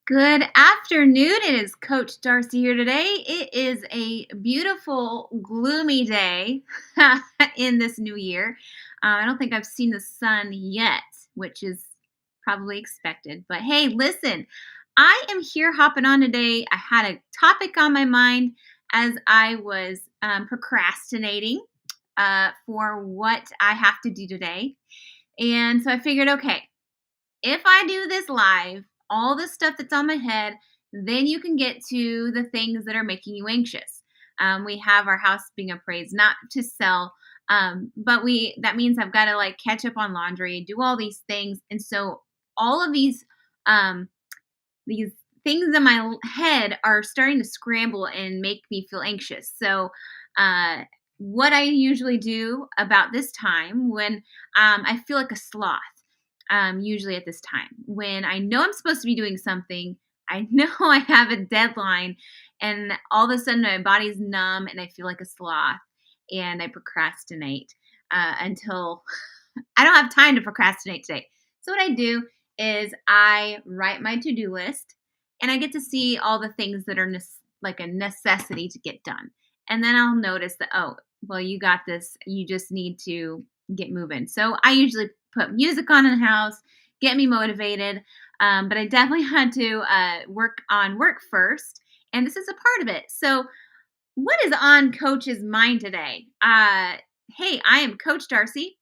Good afternoon. It is Coach Darcy here today. It is a beautiful, gloomy day in this new year. I don't think I've seen the sun yet, which is probably expected. But hey, listen, I am here hopping on today. I had a topic on my mind as I was procrastinating for what I have to do today. And so I figured, okay, if I do this live, all the stuff that's on my head, then you can get to the things that are making you anxious. We have our house being appraised, not to sell, but we that means I've got to like catch up on laundry, do all these things, and so all of these things in my head are starting to scramble and make me feel anxious. So, what I usually do about this time when I feel like a sloth, usually at this time, when I know I'm supposed to be doing something, I know I have a deadline, and all of a sudden my body's numb and I feel like a sloth and I procrastinate until I don't have time to procrastinate today. So what I do is I write my to-do list and I get to see all the things that are like a necessity to get done. And then I'll notice that, oh, well, you got this. You just need to get moving. So I usually put music on in the house, get me motivated. But I definitely had to work on work first. And this is a part of it. So what is on Coach's mind today? Hey, I am Coach Darcy.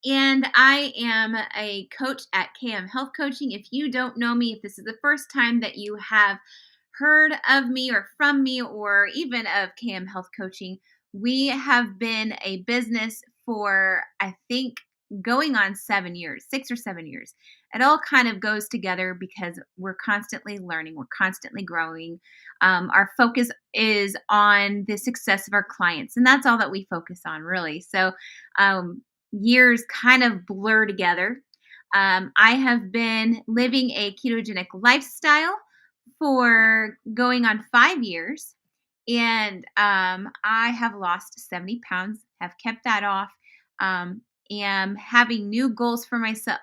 And I am a coach at KM Health Coaching. If you don't know me, if this is the first time that you have heard of me or from me or even of KM Health Coaching, we have been a business for, I think, going on 7 years, 6 or 7 years. It all kind of goes together because we're constantly learning, we're constantly growing. Our focus is on the success of our clients, and that's all that we focus on, really. So, years kind of blur together. I have been living a ketogenic lifestyle for going on 5 years, and I have lost 70 pounds, have kept that off. Am having new goals for myself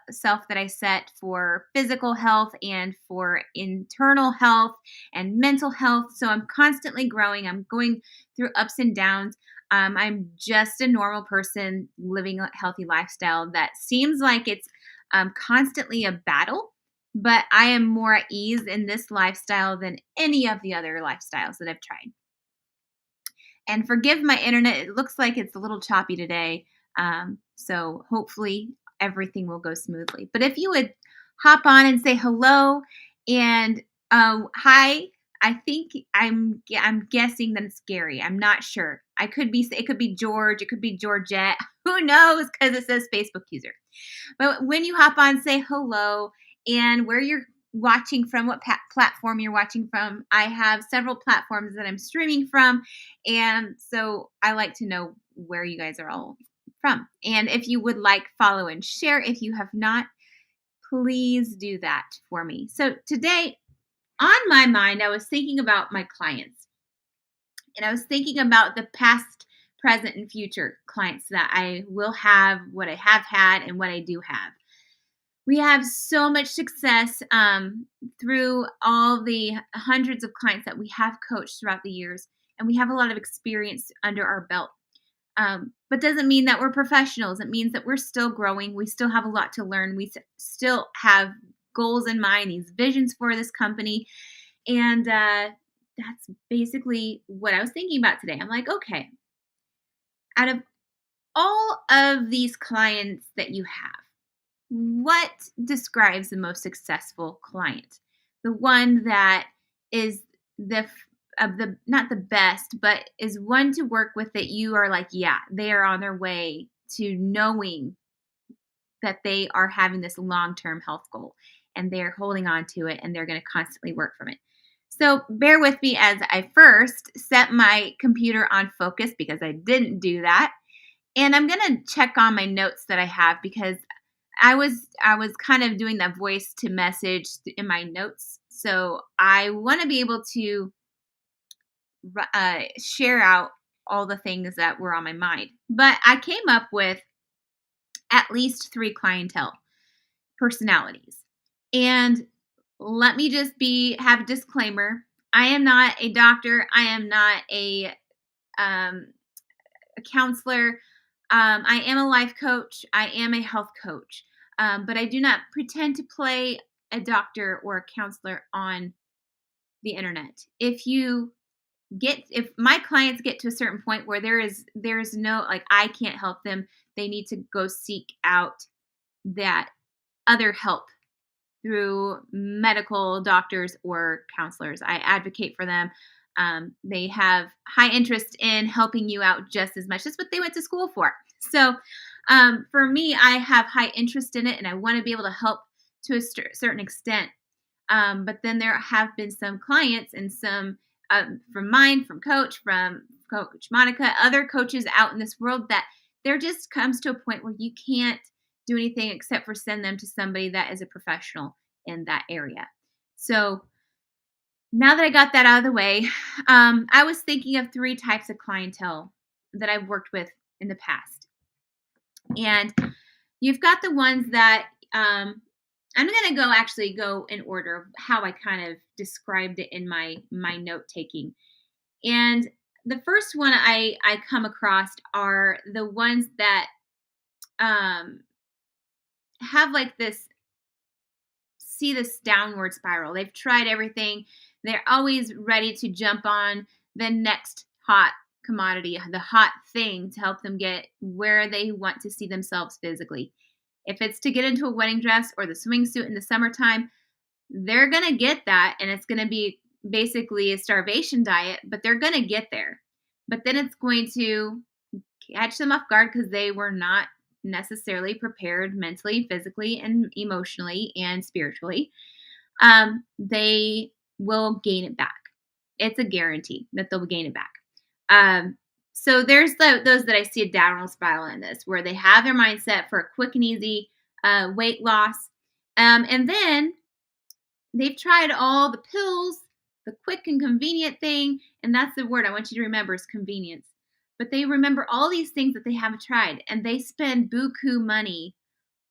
that I set for physical health and for internal health and mental health. So I'm constantly growing. I'm going through ups and downs. I'm just a normal person living a healthy lifestyle that seems like it's constantly a battle, but I am more at ease in this lifestyle than any of the other lifestyles that I've tried. And forgive my internet, it looks like it's a little choppy today. So hopefully everything will go smoothly. But if you would hop on and say hello and hi, I think I'm guessing that it's Gary. I'm not sure. It could be George, it could be Georgette. Who knows? Because it says Facebook user. But when you hop on, say hello and where you're watching from, what platform you're watching from. I have several platforms that I'm streaming from, and so I like to know where you guys are all from. And if you would like, follow and share. If you have not, please do that for me. So today, on my mind, I was thinking about my clients, and I was thinking about the past, present, and future clients that I will have, what I have had, and what I do have. We have so much success through all the hundreds of clients that we have coached throughout the years, and we have a lot of experience under our belt. But doesn't mean that we're professionals. It means that we're still growing. We still have a lot to learn. We still have goals in mind, these visions for this company. And that's basically what I was thinking about today. I'm like, okay, out of all of these clients that you have, what describes the most successful client? The one that is the of the not the best, but is one to work with that you are like, yeah, they are on their way to knowing that they are having this long-term health goal and they're holding on to it and they're going to constantly work from it. So bear with me as I first set my computer on focus because I didn't do that. And I'm going to check on my notes that I have because I was kind of doing that voice to message in my notes. So I want to be able to share out all the things that were on my mind. But I came up with at least 3 clientele personalities. And let me just have a disclaimer. I am not a doctor. I am not um, a counselor. I am a life coach. I am a health coach. But I do not pretend to play a doctor or a counselor on the internet. If my clients get to a certain point where there's no, like, I can't help them, they need to go seek out that other help through medical doctors or counselors. I advocate for them. They have high interest in helping you out just as much as what they went to school for. So, for me, I have high interest in it, and I want to be able to help to a certain extent. But then there have been some clients and some, from Coach Monica, other coaches out in this world, that there just comes to a point where you can't do anything except for send them to somebody that is a professional in that area. So now that I got that out of the way, I was thinking of three types of clientele that I've worked with in the past. And you've got the ones that, I'm going to go in order of how I kind of described it in my note taking. And the first one I come across are the ones that um, have like this downward spiral. They've tried everything. They're always ready to jump on the next hot commodity, the hot thing to help them get where they want to see themselves physically. If it's to get into a wedding dress or the swimsuit in the summertime, they're going to get that, and it's going to be basically a starvation diet, but they're going to get there. But then it's going to catch them off guard because they were not necessarily prepared mentally, physically, and emotionally and spiritually. They will gain it back. It's a guarantee that they'll gain it back. So there's those that I see a downward spiral in this, where they have their mindset for a quick and easy weight loss. And then they've tried all the pills, the quick and convenient thing, and that's the word I want you to remember, is convenience. But they remember all these things that they haven't tried, and they spend buku money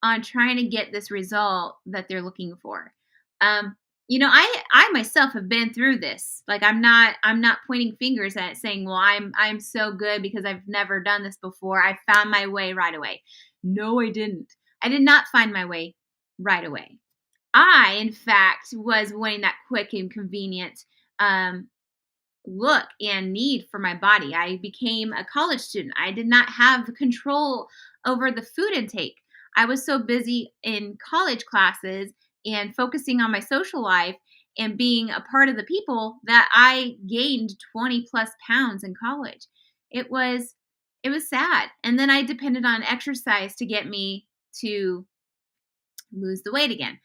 on trying to get this result that they're looking for. Um, I myself have been through this. Like, I'm not pointing fingers at it saying, well, I'm so good because I've never done this before. I found my way right away. No, I didn't. I did not find my way right away. I, in fact, was wanting that quick and convenient look and need for my body. I became a college student. I did not have control over the food intake. I was so busy in college classes and focusing on my social life and being a part of the people that I gained 20 plus pounds in college. It was sad. And then I depended on exercise to get me to lose the weight again.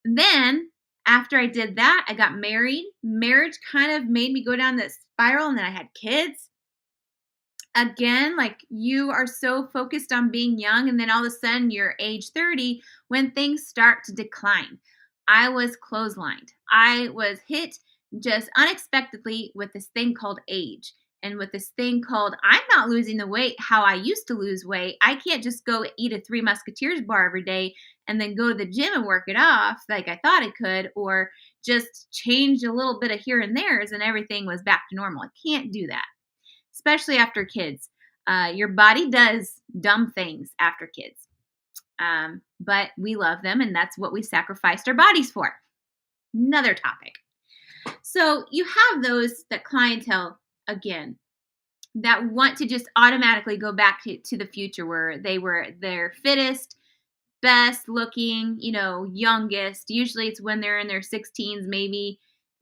Then, after I did that, I got married. Marriage kind of made me go down this spiral, and then I had kids. Again, like, you are so focused on being young, and then all of a sudden you're age 30 when things start to decline. I was clotheslined. I was hit just unexpectedly with this thing called age, and with this thing called, I'm not losing the weight how I used to lose weight. I can't just go eat a Three Musketeers bar every day and then go to the gym and work it off like I thought I could, or just change a little bit of here and there's and everything was back to normal. I can't do that, especially after kids. Your body does dumb things after kids, but we love them, and that's what we sacrificed our bodies for. Another topic. So you have that clientele, again, that want to just automatically go back to the future where they were their fittest, best looking, youngest. Usually it's when they're in their 16s, maybe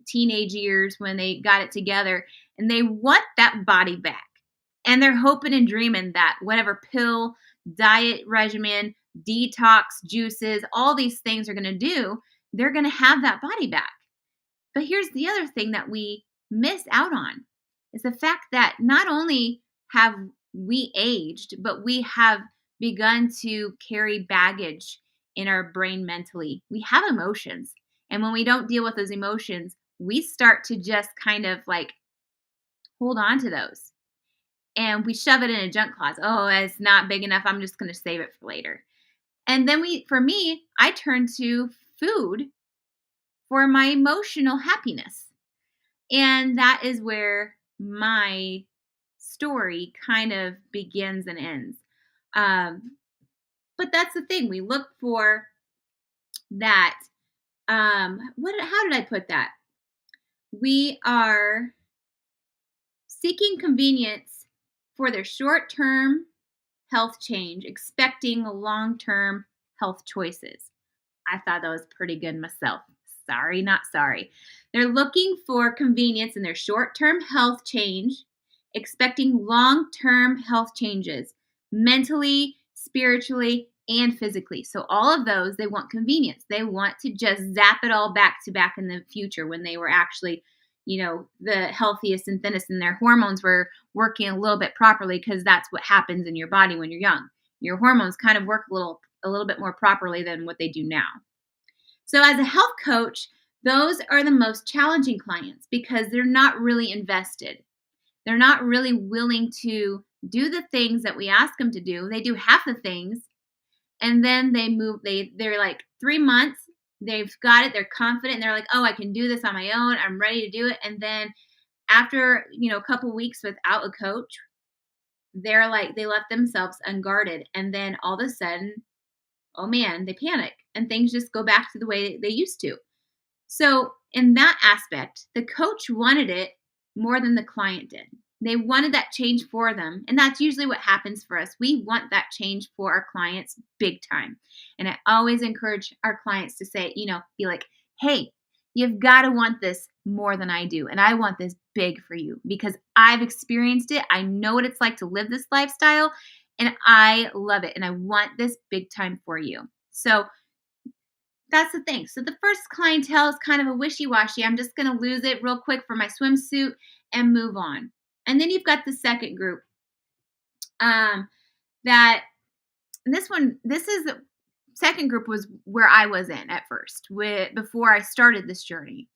teenage years, when they got it together, and they want that body back. And they're hoping and dreaming that whatever pill, diet regimen, detox, juices, all these things are going to do, they're going to have that body back. But here's the other thing that we miss out on, is the fact that not only have we aged, but we have begun to carry baggage in our brain mentally. We have emotions. And when we don't deal with those emotions, we start to just kind of like hold on to those. And we shove it in a junk closet. Oh, it's not big enough. I'm just going to save it for later. And then for me, I turn to food for my emotional happiness. And that is where my story kind of begins and ends. Um, but that's the thing. We look for that. How did I put that? We are seeking convenience for their short term health change, expecting long term health choices. I thought that was pretty good myself. Sorry, not sorry. They're looking for convenience in their short term health change, expecting long term health changes mentally, spiritually, and physically. So, all of those, they want convenience. They want to just zap it all back to back in the future when they were actually, the healthiest and thinnest, and their hormones were working a little bit properly, because that's what happens in your body when you're young. Your hormones kind of work a little bit more properly than what they do now. So, as a health coach, those are the most challenging clients because they're not really invested. They're not really willing to do the things that we ask them to do. They do half the things, and then they move. They're like 3 months. They've got it. They're confident. And they're like, oh, I can do this on my own. I'm ready to do it. And then after a couple weeks without a coach, they're like they left themselves unguarded, and then all of a sudden, oh man, they panic and things just go back to the way they used to. So, in that aspect, the coach wanted it more than the client did. They wanted that change for them. And that's usually what happens for us. We want that change for our clients big time. And I always encourage our clients to say, be like, hey, you've got to want this more than I do. And I want this big for you because I've experienced it. I know what it's like to live this lifestyle and I love it. And I want this big time for you. So, that's the thing. So the first clientele is kind of a wishy-washy. I'm just going to lose it real quick for my swimsuit and move on. And then you've got the second group. That this is the second group was where I was in at first, before I started this journey.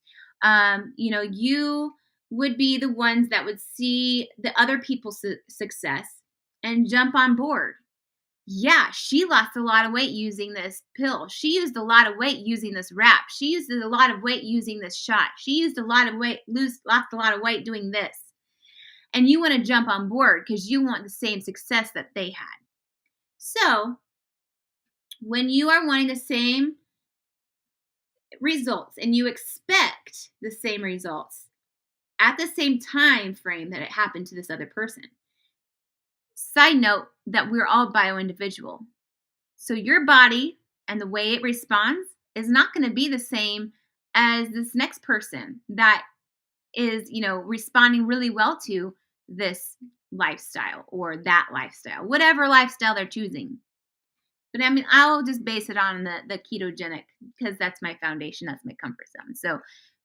You would be the ones that would see the other people's success and jump on board. Yeah, she lost a lot of weight using this pill. She used a lot of weight using this wrap. She used a lot of weight using this shot. She used a lot of weight, lost a lot of weight doing this. And you want to jump on board because you want the same success that they had. So, when you are wanting the same results and you expect the same results at the same time frame that it happened to this other person. Side note that we're all bio-individual. So your body and the way it responds is not going to be the same as this next person that is, responding really well to this lifestyle or that lifestyle, whatever lifestyle they're choosing. But I mean, I'll just base it on the ketogenic because that's my foundation, that's my comfort zone. So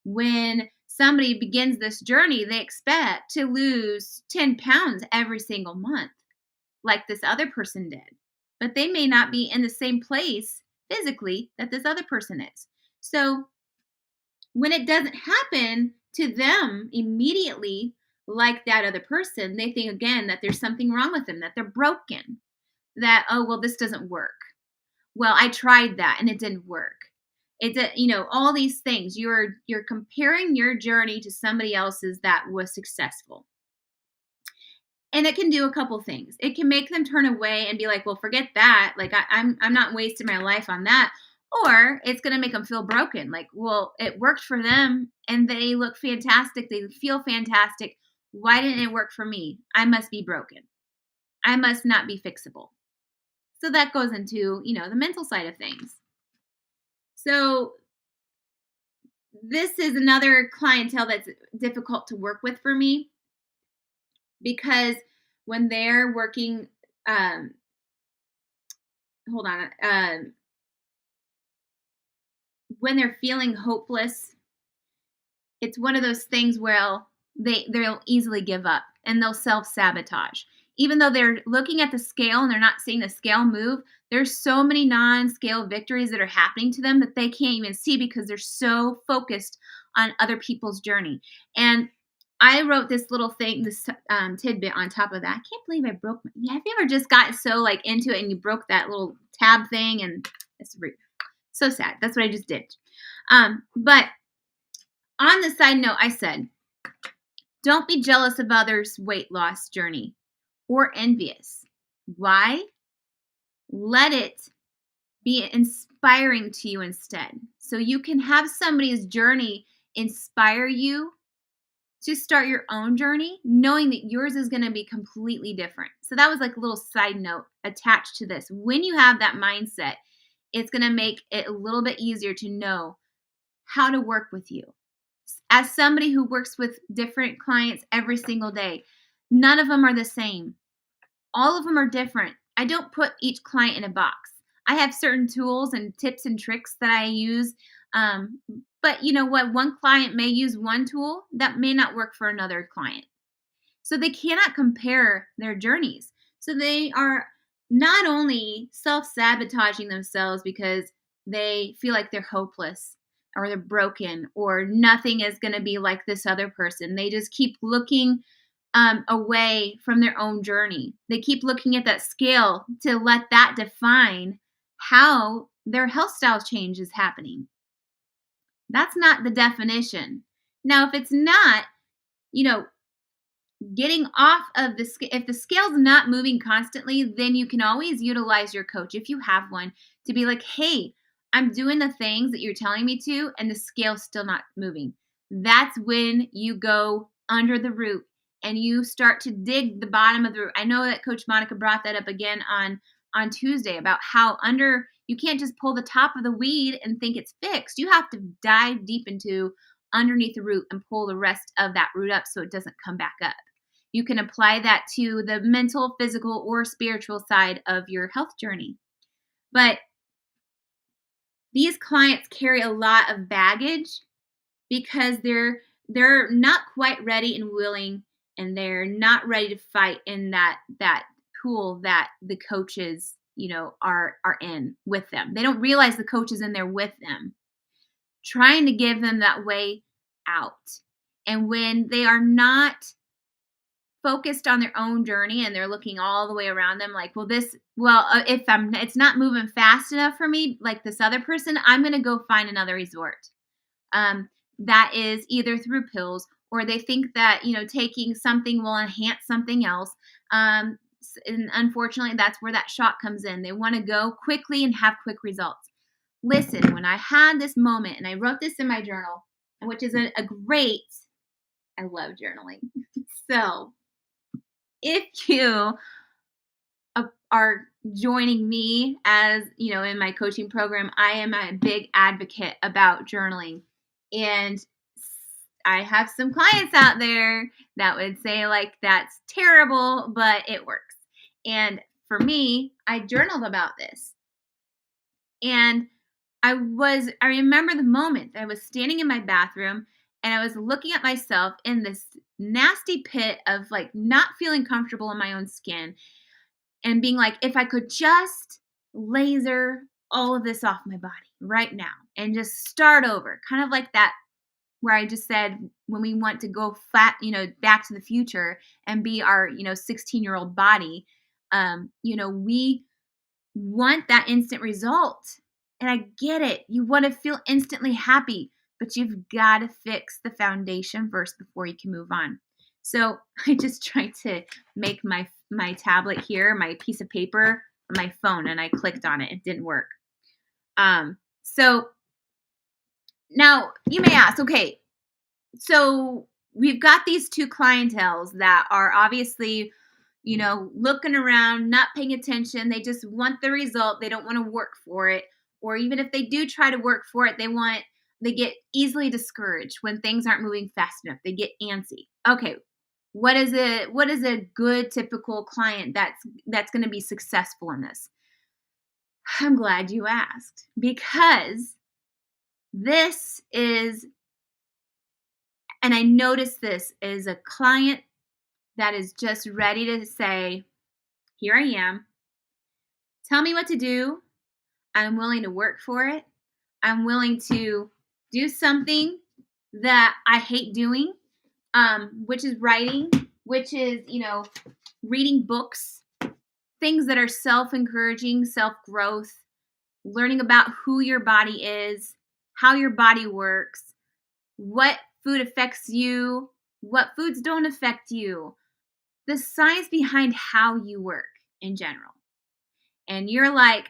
when somebody begins this journey, they expect to lose 10 pounds every single month, like this other person did. But they may not be in the same place physically that this other person is. So when it doesn't happen to them immediately like that other person, they think again that there's something wrong with them, that they're broken, that, oh, well, this doesn't work. Well, I tried that and it didn't work. All these things. You're comparing your journey to somebody else's that was successful. And it can do a couple things. It can make them turn away and be like, well, forget that. Like, I'm not wasting my life on that. Or it's going to make them feel broken. Like, well, it worked for them and they look fantastic. They feel fantastic. Why didn't it work for me? I must be broken. I must not be fixable. So that goes into, the mental side of things. So this is another clientele that's difficult to work with for me because when they're working, when they're feeling hopeless, it's one of those things where they'll easily give up and they'll self-sabotage. Even though they're looking at the scale and they're not seeing the scale move, there's so many non-scale victories that are happening to them that they can't even see because they're so focused on other people's journey. And I wrote this little thing, this tidbit on top of that. I can't believe I broke have you ever just gotten so into it and you broke that little tab thing? And it's so sad. That's what I just did. But On the side note, I said, don't be jealous of others' weight loss journey or envious. Why? Let it be inspiring to you instead. So you can have somebody's journey inspire you to start your own journey, knowing that yours is going to be completely different. So that was like a little side note attached to this. When you have that mindset, it's going to make it a little bit easier to know how to work with you. As somebody who works with different clients every single day, none of them are the same. All of them are different. I don't put each client in a box. I have certain tools and tips and tricks that I use. But you know what? One client may use one tool that may not work for another client. So they cannot compare their journeys. So they are not only self sabotaging themselves because they feel like they're hopeless or they're broken or nothing is going to be like this other person. They just keep looking away from their own journey. They keep looking at that scale to let that define how their health style change is happening. That's not the definition. Now, if it's not, you know, getting off of the scale, if the scale's not moving constantly, then you can always utilize your coach if you have one to be like, hey, I'm doing the things that you're telling me to, and the scale's still not moving. That's when you go under the root and you start to dig the bottom of the root. I know that Coach Monica brought that up again on Tuesday about how you can't just pull the top of the weed and think it's fixed. You have to dive deep into underneath the root and pull the rest of that root up so it doesn't come back up. You can apply that to the mental, physical, or spiritual side of your health journey. But these clients carry a lot of baggage because they're not quite ready and willing, and they're not ready to fight in that pool that the coaches, are in with them. They don't realize the coach is in there with them, trying to give them that way out. And when they are not focused on their own journey and they're looking all the way around them like, if it's not moving fast enough for me like this other person, I'm going to go find another resort. That is either through pills, or they think that taking something will enhance something else. And unfortunately, that's where that shot comes in. They want to go quickly and have quick results. Listen, when I had this moment, and I wrote this in my journal, which is I love journaling. So if you are joining me as, in my coaching program, I am a big advocate about journaling. And I have some clients out there that would say like, that's terrible, but it works. And for me, I journaled about this. And I remember the moment I was standing in my bathroom and I was looking at myself in this nasty pit of like not feeling comfortable in my own skin and being like, if I could just laser all of this off my body right now and just start over, kind of like that where I just said when we want to go back to the future and be our 16-year-old body, we want that instant result. And I get it. You want to feel instantly happy, but you've got to fix the foundation first before you can move on. So I just tried to make my tablet here, my piece of paper, my phone, and I clicked on it. It didn't work. So now you may ask, okay, so we've got these two clienteles that are obviously looking around, not paying attention. They just want the result. They don't want to work for it. Or even if they do try to work for it, they get easily discouraged when things aren't moving fast enough. They get antsy. Okay, what is a good typical client that's going to be successful in this? I'm glad you asked, because this is, and I noticed this is a client that is just ready to say, here I am. Tell me what to do. I'm willing to work for it. I'm willing to do something that I hate doing, which is writing, which is, reading books, things that are self-encouraging, self-growth, learning about who your body is, how your body works, what food affects you, what foods don't affect you, the science behind how you work in general. And you're like,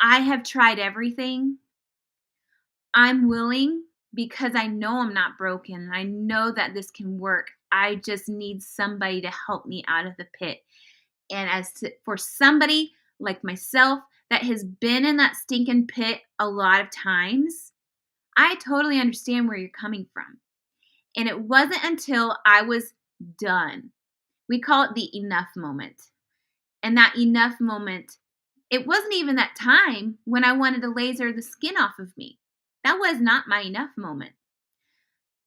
I have tried everything. I'm willing because I know I'm not broken. I know that this can work. I just need somebody to help me out of the pit. And for somebody like myself that has been in that stinking pit a lot of times, I totally understand where you're coming from. And it wasn't until I was done. We call it the enough moment. And that enough moment, it wasn't even that time when I wanted to laser the skin off of me. That was not my enough moment.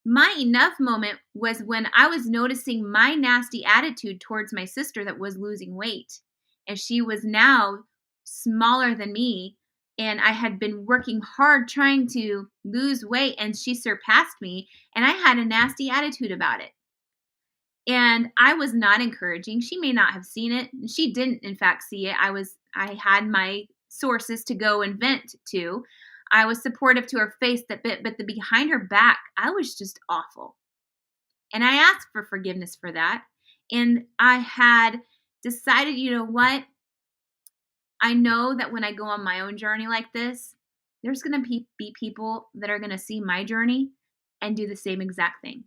My enough moment was when I was noticing my nasty attitude towards my sister that was losing weight. And she was now smaller than me. And I had been working hard trying to lose weight, and she surpassed me. And I had a nasty attitude about it. And I was not encouraging. She may not have seen it. She didn't, in fact, see it. I had my sources to go and vent to. I was supportive to her face that bit, but the behind her back, I was just awful. And I asked for forgiveness for that. And I had decided, you know what? I know that when I go on my own journey like this, there's going to be people that are going to see my journey and do the same exact thing,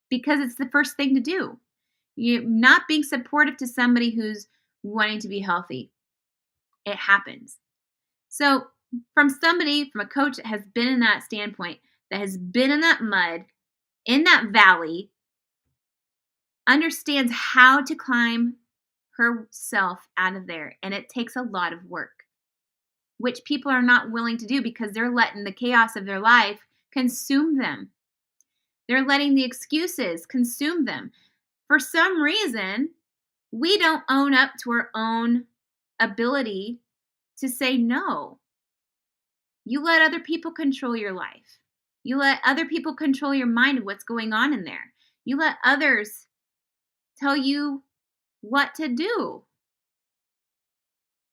because it's the first thing to do. You not being supportive to somebody who's wanting to be healthy. It happens. So, from a coach that has been in that standpoint, that has been in that mud, in that valley, understands how to climb herself out of there. And it takes a lot of work, which people are not willing to do because they're letting the chaos of their life consume them. They're letting the excuses consume them. For some reason, we don't own up to our own ability to say no. You let other people control your life. You let other people control your mind of what's going on in there. You let others tell you what to do.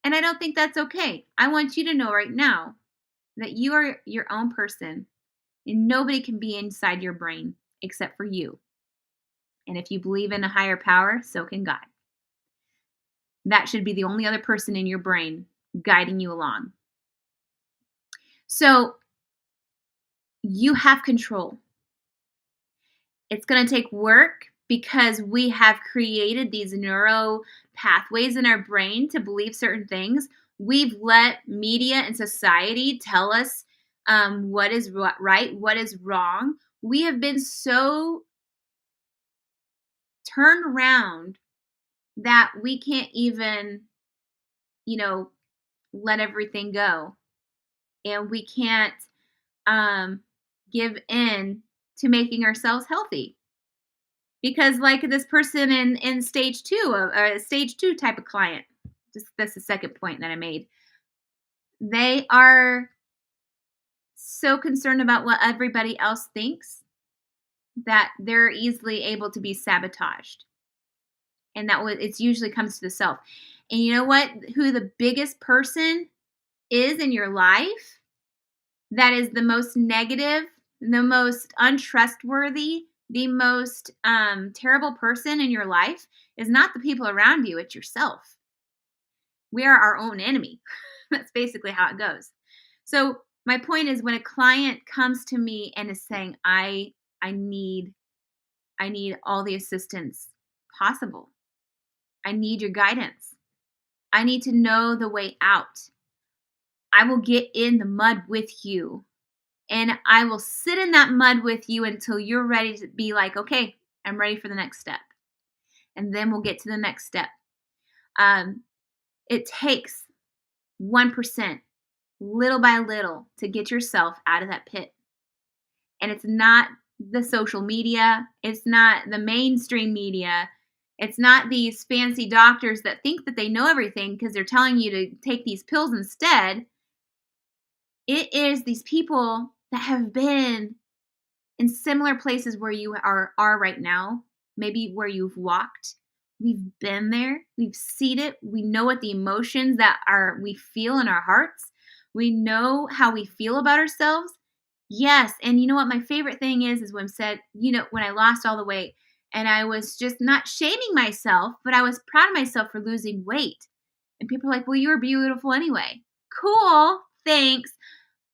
And I don't think that's okay. I want you to know right now that you are your own person and nobody can be inside your brain except for you. And if you believe in a higher power, so can God. That should be the only other person in your brain guiding you along. So you have control. It's going to take work because we have created these neuro pathways in our brain to believe certain things. We've let media and society tell us what is right, what is wrong. We have been so turned around that we can't even, let everything go. And we can't give in to making ourselves healthy. Because like this person in stage 2, or a stage 2 type of client, that's the second point that I made. They are so concerned about what everybody else thinks that they're easily able to be sabotaged. And it usually comes to the self. And you know what? Who the biggest person is in your life that is the most negative, the most untrustworthy, the most terrible person in your life is not the people around you, it's yourself. We are our own enemy. That's basically how it goes. So my point is, when a client comes to me and is saying, I need all the assistance possible. I need your guidance. I need to know the way out. I will get in the mud with you. And I will sit in that mud with you until you're ready to be like, okay, I'm ready for the next step. And then we'll get to the next step. It takes 1%, little by little, to get yourself out of that pit. And it's not the social media. It's not the mainstream media. It's not these fancy doctors that think that they know everything because they're telling you to take these pills instead. It is these people that have been in similar places where you are right now, maybe where you've walked. We've been there. We've seen it. We know what the emotions that we feel in our hearts. We know how we feel about ourselves. Yes, and you know what my favorite thing is when said, when I lost all the weight and I was just not shaming myself, but I was proud of myself for losing weight. And people are like, "Well, you were beautiful anyway." Cool. Thanks.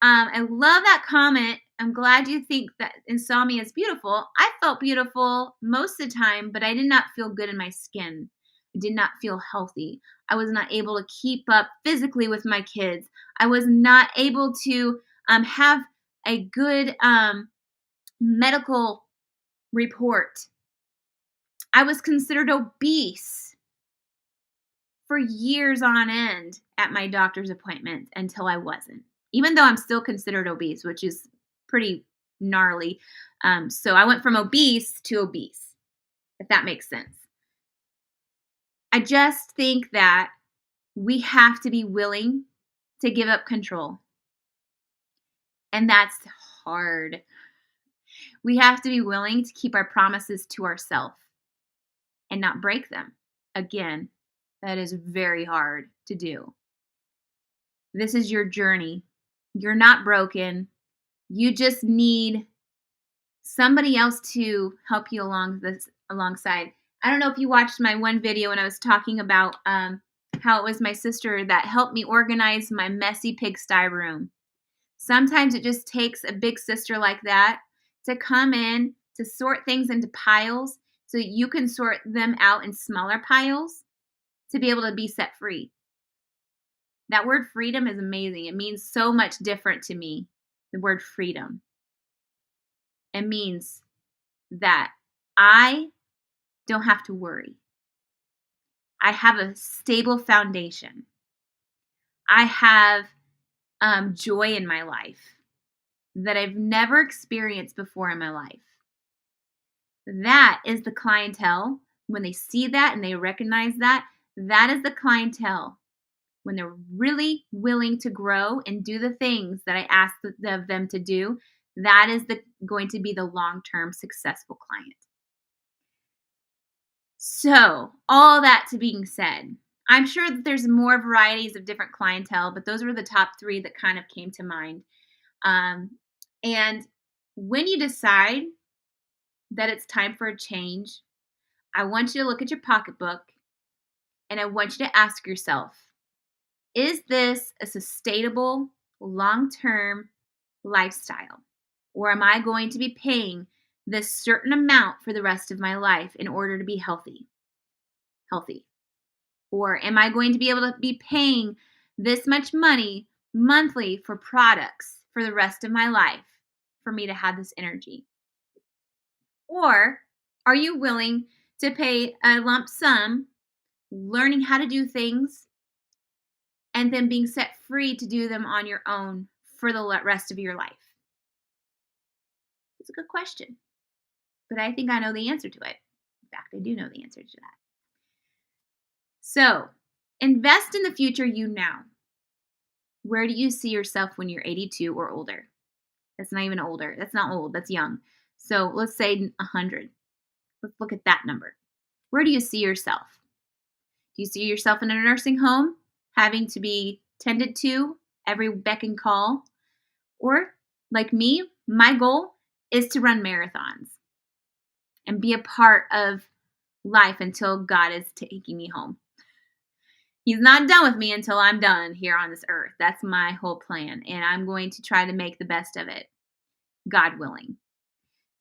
I love that comment. I'm glad you think that and saw me as beautiful. I felt beautiful most of the time, but I did not feel good in my skin. I did not feel healthy. I was not able to keep up physically with my kids. I was not able to have a good medical report. I was considered obese for years on end at my doctor's appointment until I wasn't. Even though I'm still considered obese, which is pretty gnarly. So I went from obese to obese, if that makes sense. I just think that we have to be willing to give up control. And that's hard. We have to be willing to keep our promises to ourselves and not break them. Again, that is very hard to do. This is your journey. You're not broken. You just need somebody else to help you alongside. I don't know if you watched my one video when I was talking about how it was my sister that helped me organize my messy pigsty room. Sometimes it just takes a big sister like that to come in to sort things into piles so that you can sort them out in smaller piles to be able to be set free. That word freedom is amazing. It means so much different to me, the word freedom. It means that I don't have to worry. I have a stable foundation. I have joy in my life that I've never experienced before in my life. That is the clientele. When they see that and they recognize that, that is the clientele. When they're really willing to grow and do the things that I ask of them to do, that is going to be the long-term successful client. So, all that to being said, I'm sure that there's more varieties of different clientele, but those were the top three that kind of came to mind. Um, and when you decide that it's time for a change, I want you to look at your pocketbook and I want you to ask yourself, is this a sustainable, long term lifestyle? Or am I going to be paying this certain amount for the rest of my life in order to be healthy? Healthy. Or am I going to be able to be paying this much money monthly for products for the rest of my life for me to have this energy? Or are you willing to pay a lump sum, learning how to do things, and then being set free to do them on your own for the rest of your life? It's a good question, but I think I know the answer to it. In fact, I do know the answer to that. So, invest in the future you now. Where do you see yourself when you're 82 or older? That's not even older. That's not old. That's young. So let's say 100. Let's look at that number. Where do you see yourself? Do you see yourself in a nursing home, having to be tended to every beck and call? Or, like me, my goal is to run marathons and be a part of life until God is taking me home. He's not done with me until I'm done here on this earth. That's my whole plan. And I'm going to try to make the best of it, God willing.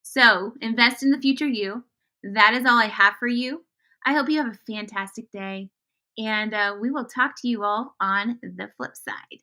So invest in the future you. That is all I have for you. I hope you have a fantastic day. And we will talk to you all on the flip side.